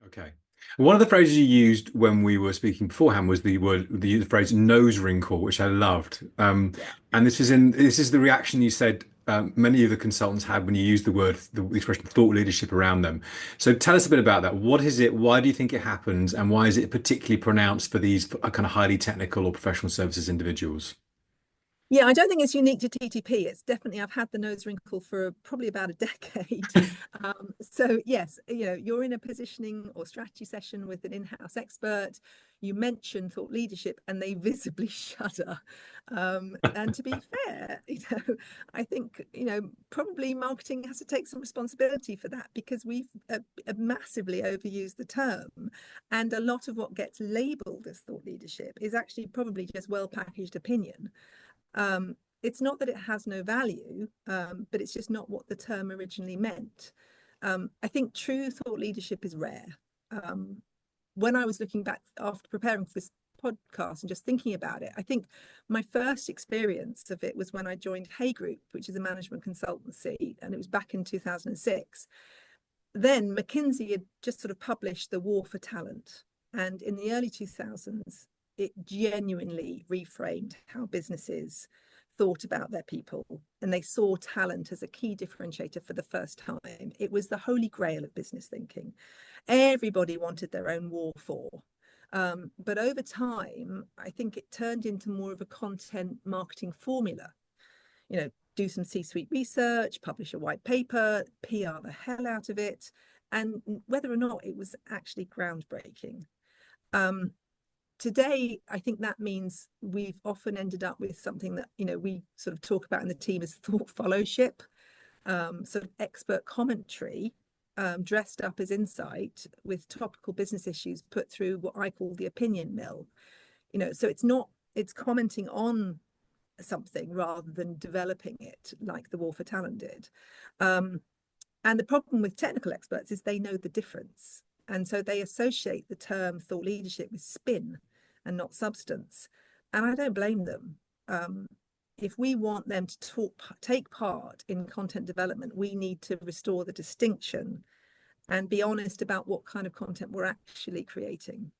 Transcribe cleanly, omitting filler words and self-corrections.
Okay. One of the phrases you used when we were speaking beforehand was the phrase nose wrinkle, which I loved. Yeah. And this is the reaction you said many of the consultants had when you used the expression thought leadership around them. So tell us a bit about that. What is it? Why do you think it happens? And why is it particularly pronounced for these kind of highly technical or professional services individuals? Yeah, I don't think it's unique to TTP. It's definitely, I've had the nose wrinkle for probably about a decade. So yes, you're in a positioning or strategy session with an in-house expert. You mention thought leadership and they visibly shudder. And to be fair, I think, probably marketing has to take some responsibility for that because we've massively overused the term. And a lot of what gets labeled as thought leadership is actually probably just well-packaged opinion. It's not that it has no value, but it's just not what the term originally meant. I think true thought leadership is rare. Um, when I was looking back after preparing for this podcast and just thinking about it, I think my first experience of it was when I joined Hay Group, which is a management consultancy, and it was back in 2006. Then McKinsey had just sort of published The War for Talent. And in the early 2000s, it genuinely reframed how businesses thought about their people, and they saw talent as a key differentiator for the first time. It was the holy grail of business thinking. Everybody wanted their own war for. But over time, I think it turned into more of a content marketing formula. Do some C-suite research, publish a white paper, PR the hell out of it, and whether or not it was actually groundbreaking. Um, Today, I think that means we've often ended up with something that, we sort of talk about in the team as thought fellowship, sort of expert commentary, dressed up as insight with topical business issues put through what I call the opinion mill. So it's commenting on something rather than developing it like the War for Talent did. Um, and the problem with technical experts is they know the difference. And so they associate the term thought leadership with spin and not substance. And I don't blame them. Um, if we want them to take part in content development, we need to restore the distinction and be honest about what kind of content we're actually creating.